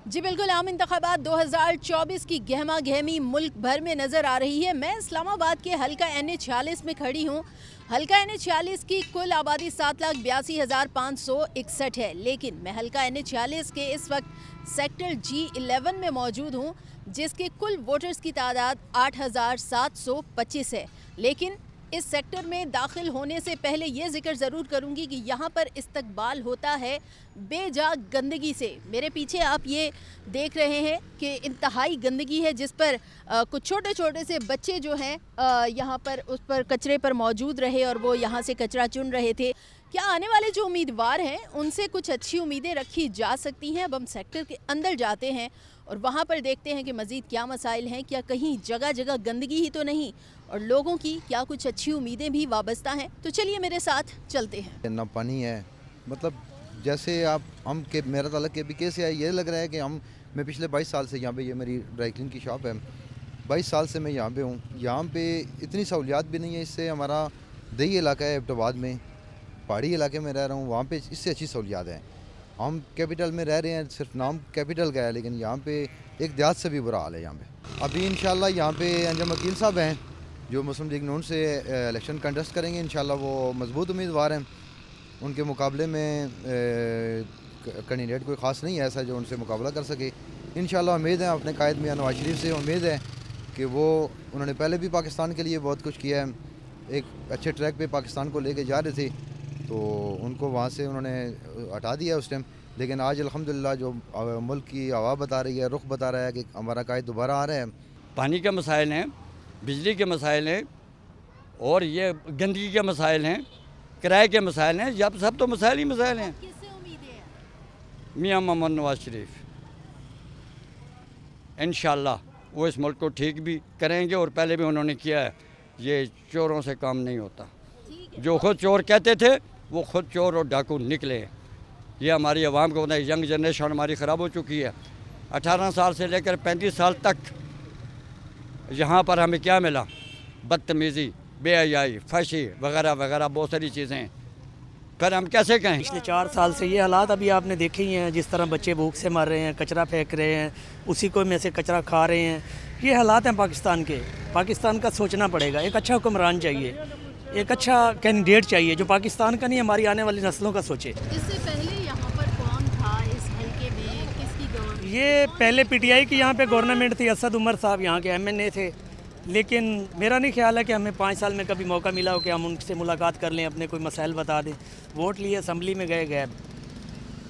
जी बिल्कुल, आम इंतखाबात 2024 की गहमा गहमी मुल्क भर में नज़र आ रही है। मैं इस्लामाबाद के हल्का NA 46 में खड़ी हूँ। हल्का NA 46 की कुल आबादी 7,82,561 है, लेकिन मैं हल्का NA 46 के इस वक्त सेक्टर G11 में मौजूद हूँ, जिसके कुल वोटर्स की तादाद 8,725 है। लेकिन इस सेक्टर में दाखिल होने से पहले ये जिक्र ज़रूर करूँगी कि यहाँ पर इस्तकबाल होता है बेजा गंदगी से। मेरे पीछे आप ये देख रहे हैं कि इंतहाई गंदगी है, जिस पर कुछ छोटे छोटे से बच्चे जो हैं यहाँ पर उस पर कचरे पर मौजूद रहे और वो यहाँ से कचरा चुन रहे थे। क्या आने वाले जो उम्मीदवार हैं उनसे कुछ अच्छी उम्मीदें रखी जा सकती हैं? अब हम सेक्टर के अंदर जाते हैं और वहाँ पर देखते हैं कि मज़ीद क्या मसाइल हैं, क्या कहीं जगह जगह गंदगी ही तो नहीं, और लोगों की क्या कुछ अच्छी उम्मीदें भी वाबस्ता हैं। तो चलिए मेरे साथ चलते हैं। ना पानी है, मतलब जैसे हम के मेरा ताल्लुक KPK से है। ये लग रहा है कि मैं पिछले 22 साल से यहाँ पे, ये मेरी ड्राई क्लीन की शॉप है, 22 साल से मैं यहाँ पे हूँ। यहाँ पे इतनी सहूलियात भी नहीं है। इससे हमारा दही इलाका है एबटाबाद में, पहाड़ी इलाके में रह रहा हूँ, वहाँ पे इससे अच्छी सहूलियात हैं। हम कैपिटल में रह रहे हैं, सिर्फ नाम कैपिटल का है, लेकिन यहाँ पे एक देहात से भी बुरा हाल है यहाँ पे। अभी इंशाल्लाह यहाँ पे अंजम वकील साहब हैं जो मुस्लिम लीग नून से इलेक्शन कंटेस्ट करेंगे। इंशाल्लाह वो मजबूत उम्मीदवार हैं। उनके मुकाबले में कैंडिडेट कोई ख़ास नहीं है ऐसा जो उनसे मुकाबला कर सके। इंशाल्लाह उम्मीद है, अपने कायद मियां नवाज शरीफ से उम्मीद है कि उन्होंने पहले भी पाकिस्तान के लिए बहुत कुछ किया है। एक अच्छे ट्रैक पे पाकिस्तान को लेके जा रहे थे, तो उनको वहाँ से उन्होंने हटा दिया उस टाइम। लेकिन आज अल्हम्दुलिल्लाह जो मुल्क की हवा बता रही है, रुख बता रहा है कि हमारा कायद दोबारा आ रहा है। पानी के मसाइल हैं, बिजली के मसाइल हैं, और ये गंदगी के मसाइल हैं, किराए के मसाइल हैं। जब सब तो मसाइल ही मसाइल हैं। किससे उम्मीदें हैं? मियां मोहम्मद नवाज शरीफ इंशाल्लाह वो इस मुल्क को ठीक भी करेंगे, और पहले भी उन्होंने किया है। ये चोरों से काम नहीं होता। जो खुद चोर कहते थे वो खुद चोर और डाकू निकले। ये हमारी आवाम को, यंग जनरेशन हमारी ख़राब हो चुकी है। 18 साल से लेकर 35 साल तक यहाँ पर हमें क्या मिला? बदतमीज़ी, बेहयाई, फशी वगैरह वगैरह बहुत सारी चीज़ें। फिर हम कैसे कहें? पिछले 4 साल से ये हालात अभी आपने देखे ही हैं। जिस तरह बच्चे भूख से मर रहे हैं, कचरा फेंक रहे हैं, उसी को में से कचरा खा रहे हैं। ये हालात हैं पाकिस्तान के। पाकिस्तान का सोचना पड़ेगा। एक अच्छा हुक्मरान चाहिए, एक अच्छा कैंडिडेट चाहिए जो पाकिस्तान का नहीं, हमारी आने वाली नस्लों का सोचे। इससे पहले यहाँ पर कौन था इस हल्के में? किसकी गवर्नमेंट? ये पहले PTI की यहाँ पे गवर्नमेंट थी। असद उमर साहब यहाँ के MNA थे, लेकिन मेरा नहीं ख्याल है कि हमें 5 साल में कभी मौका मिला हो कि हम उनसे मुलाकात कर लें, अपने कोई मसाइल बता दें। वोट लिए असम्बली में गए गैब,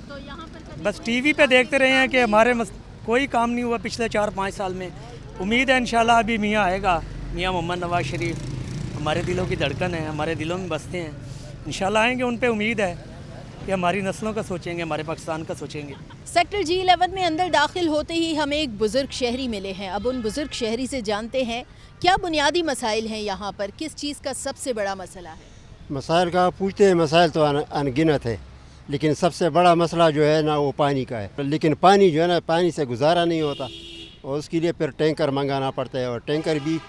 तो यहाँ पर बस TV पे देखते रहे हैं कि हमारे कोई काम नहीं हुआ पिछले 4-5 साल में। उम्मीद है इंशाल्लाह अभी मियाँ आएगा, मियाँ मोहम्मद नवाज शरीफ हमारे दिलों की धड़कन है, हमारे दिलों में बसते हैं। इंशाल्लाह आएंगे, उन पे उम्मीद है कि हमारी नस्लों का सोचेंगे, हमारे पाकिस्तान का सोचेंगे। सेक्टर G11 में अंदर दाखिल होते ही हमें एक बुज़ुर्ग शहरी मिले हैं। अब उन बुज़ुर्ग शहरी से जानते हैं क्या बुनियादी मसाइल हैं यहाँ पर, किस चीज़ का सबसे बड़ा मसला है। मसाइल का पूछते हैं, मसाइल तो अनगिनत है, लेकिन सबसे बड़ा मसला जो है ना वो पानी का है। लेकिन पानी जो है ना, पानी से गुजारा नहीं होता, और उसके लिए फिर टैंकर मंगाना पड़ता है, और टैंकर भी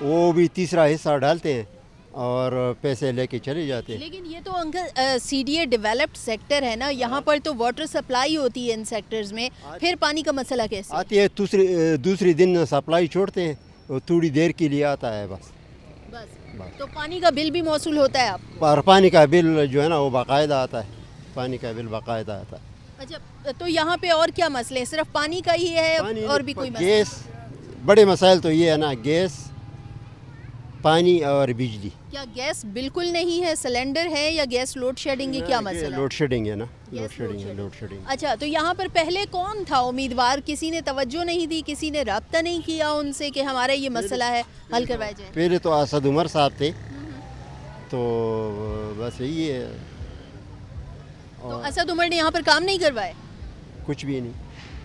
वो भी तीसरा हिस्सा डालते हैं और पैसे लेके चले जाते हैं। लेकिन ये तो अंकल CDA डेवलप्ड सेक्टर है ना, यहाँ पर तो वाटर सप्लाई होती है इन सेक्टर्स में, फिर पानी का मसला कैसे? आती है दूसरी दिन सप्लाई छोड़ते हैं, वो थोड़ी देर के लिए आता है बस। तो पानी का बिल भी मौसूल होता है आपको? और पानी का बिल जो है ना वो बाकायदा आता है, पानी का बिल बाकायदा आता है। अच्छा, तो यहाँ पे और क्या मसले? सिर्फ पानी का ही है और भी कोई मसला? गैस, बड़े मसाइल तो ये है ना, गैस, पानी और बिजली। क्या गैस बिल्कुल नहीं है? सिलेंडर है या गैस लोड शेडिंग है? क्या मसला है? लोड शेडिंग है ना, लोड Yes, शेडिंग है, लोड शेडिंग। अच्छा, तो यहाँ पर पहले कौन था उम्मीदवार? किसी ने तवज्जो नहीं दी, किसी ने राब्ता नहीं किया उनसे कि हमारा ये मसला है, हल करवाया जाए? पहले तो असद उमर साहब थे, तो बस यही है। तो असद उमर ने यहाँ पर काम नहीं करवाए? कुछ भी नहीं,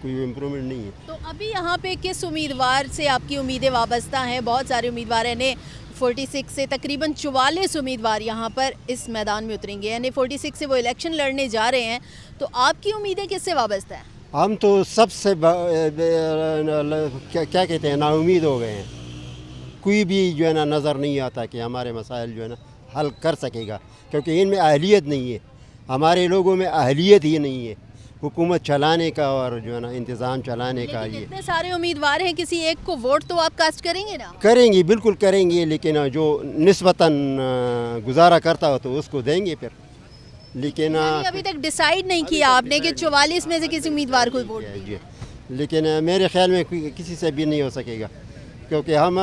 कोई इम्प्रूवमेंट नहीं है। तो अभी यहाँ पे किस उम्मीदवार से आपकी उम्मीदें वाबस्ता हैं? बहुत सारे उम्मीदवार हैं। NA 46 से तकरीबन 44 उम्मीदवार यहाँ पर इस मैदान में उतरेंगे। NA 46 से वो इलेक्शन लड़ने जा रहे हैं, तो आपकी उम्मीदें किससे वाबस्ता हैं? हम तो सबसे क्या कहते हैं, नाउम्मीद हो गए हैं। कोई भी जो है ना नज़र नहीं आता कि हमारे मसाइल जो है ना हल कर सकेगा, क्योंकि इनमें अहलियत नहीं है। हमारे लोगों में अहलियत ही नहीं है। हुकूमत चलाने का और जो है ना इंतज़ाम चलाने का लेकिन ये इतने सारे उम्मीदवार हैं, किसी एक को वोट तो आप कास्ट करेंगे ना? करेंगे, बिल्कुल करेंगे, लेकिन जो निस्बतन गुजारा करता हो तो उसको देंगे फिर। लेकिन यानी अभी तक डिसाइड नहीं किया आपने कि 44 में से किसी उम्मीदवार को वोट दें? जी, लेकिन मेरे ख्याल में किसी से भी नहीं हो सकेगा, क्योंकि हम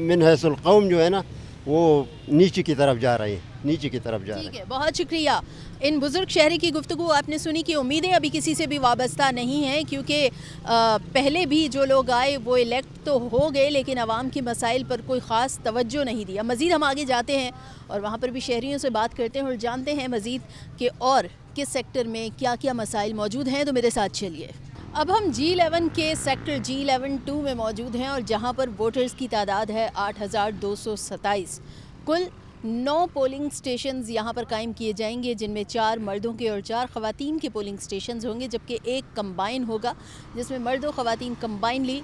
मिन हैसुल कौम जो है ना वो नीचे की तरफ जा रहे हैं, नीचे की तरफ जा रहे हैं। ठीक है, बहुत शुक्रिया। इन बुजुर्ग शहरी की गुफ्तगू आपने सुनी कि उम्मीदें अभी किसी से भी वाबस्ता नहीं हैं, क्योंकि पहले भी जो लोग आए वो इलेक्ट तो हो गए लेकिन आवाम के मसाइल पर कोई ख़ास तवज्जो नहीं दिया। मज़ीद हम आगे जाते हैं और वहाँ पर भी शहरियों से बात करते हैं और जानते हैं मज़ीद कि और किस सेक्टर में क्या क्या मसाइल मौजूद हैं। तो मेरे साथ चलिए। अब हम G11 के सेक्टर G11-2 में मौजूद हैं और जहाँ पर वोटर्स की तादाद है 8,227। कुल 9 पोलिंग स्टेशंस यहाँ पर कायम किए जाएंगे, जिनमें 4 मर्दों के और 4 ख़वातीन के पोलिंग स्टेशंस होंगे, जबकि एक कंबाइन होगा जिसमें मर्द और ख़वातीन कंबाइनली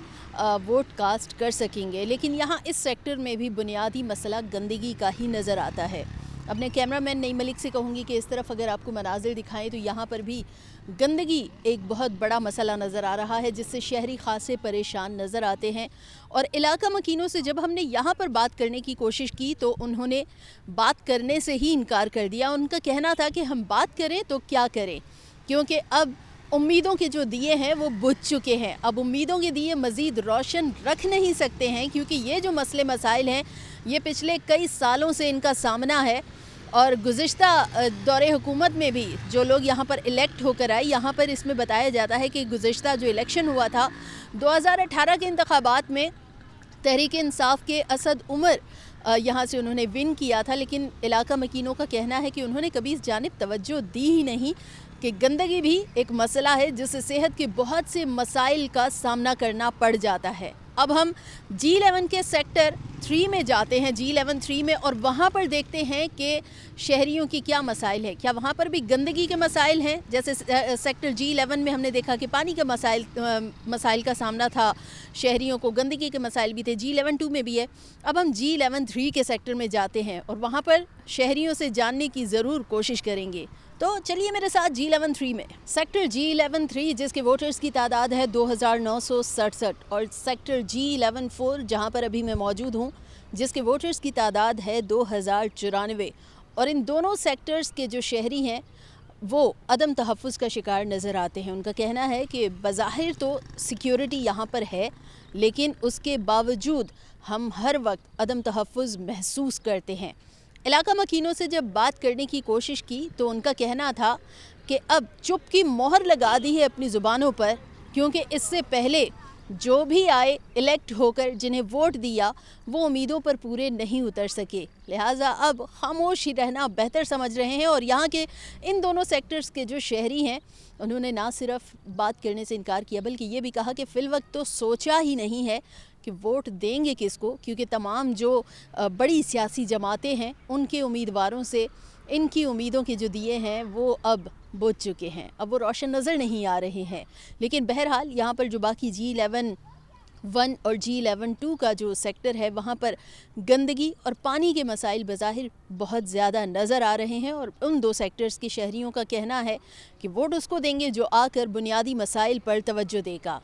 वोट कास्ट कर सकेंगे। लेकिन यहाँ इस सेक्टर में भी बुनियादी मसला गंदगी का ही नज़र आता है। अपने कैमरामैन नई मलिक से कहूँगी कि इस तरफ अगर आपको मनाजिर दिखाएं तो यहाँ पर भी गंदगी एक बहुत बड़ा मसला नज़र आ रहा है, जिससे शहरी खासे परेशान नज़र आते हैं। और इलाका मकीनों से जब हमने यहाँ पर बात करने की कोशिश की तो उन्होंने बात करने से ही इनकार कर दिया। उनका कहना था कि हम बात करें तो क्या करें, क्योंकि अब उम्मीदों के जो दिए हैं वो बुझ चुके हैं। अब उम्मीदों के दिए मज़ीद रोशन रख नहीं सकते हैं, क्योंकि ये जो मसले मसाइल हैं ये पिछले कई सालों से इनका सामना है। और गुज़िश्ता दौरे हुकूमत में भी जो लोग यहाँ पर इलेक्ट होकर आए, यहाँ पर इसमें बताया जाता है कि गुज़िश्ता जो इलेक्शन हुआ था 2018 के इंतखाबात में तहरीक इंसाफ के असद उमर यहाँ से उन्होंने विन किया था। लेकिन इलाका मकीनों का कहना है कि उन्होंने कभी इस जानिब तवज्जो दी ही नहीं कि गंदगी भी एक मसला है जिससे सेहत के बहुत से मसाइल का सामना करना पड़ जाता है। अब हम G11 के सेक्टर 3 में जाते हैं, G11-3 में, और वहाँ पर देखते हैं कि शहरियों की क्या मसाइल है। क्या वहाँ पर भी गंदगी के मसाइल हैं? जैसे सेक्टर G11 में हमने देखा कि पानी के मसाइल का सामना था शहरियों को, गंदगी के मसाइल भी थे। G11-2 में भी है। अब हम G11-3 के सेक्टर में जाते हैं और वहाँ पर शहरियों से जानने की ज़रूर कोशिश करेंगे। तो चलिए मेरे साथ G11-3 में। सेक्टर G11-3 जिसके वोटर्स की तादाद है 2,967 और सेक्टर G11-4 जहां पर अभी मैं मौजूद हूं जिसके वोटर्स की तादाद है 2,094। और इन दोनों सेक्टर्स के जो शहरी हैं वो अदम तहफ़्फ़ुज़ का शिकार नज़र आते हैं। उनका कहना है कि बज़ाहिर तो सिक्योरिटी यहाँ पर है, लेकिन उसके बावजूद हम हर वक्त अदम तहफ़्फ़ुज़ महसूस करते हैं। इलाका मकीनों से जब बात करने की कोशिश की तो उनका कहना था कि अब चुप की मोहर लगा दी है अपनी ज़ुबानों पर, क्योंकि इससे पहले जो भी आए इलेक्ट होकर जिन्हें वोट दिया वो उम्मीदों पर पूरे नहीं उतर सके, लिहाजा अब खामोश ही रहना बेहतर समझ रहे हैं। और यहाँ के इन दोनों सेक्टर्स के जो शहरी हैं उन्होंने ना सिर्फ बात करने से इनकार किया बल्कि ये भी कहा कि फ़िलवक्त तो सोचा ही नहीं है कि वोट देंगे किसको, क्योंकि तमाम जो बड़ी सियासी जमातें हैं उनके उम्मीदवारों से इनकी उम्मीदों के जो दिए हैं वो अब बुझ चुके हैं, अब वो रोशन नज़र नहीं आ रहे हैं। लेकिन बहरहाल यहाँ पर जो बाकी G11-1 और G11-2 का जो सेक्टर है वहाँ पर गंदगी और पानी के मसाइल बज़ाहिर बहुत ज़्यादा नज़र आ रहे हैं। और उन दो सेक्टर्स के शहरियों का कहना है कि वोट उसको देंगे जो आकर बुनियादी मसाइल पर तवज्जो देगा।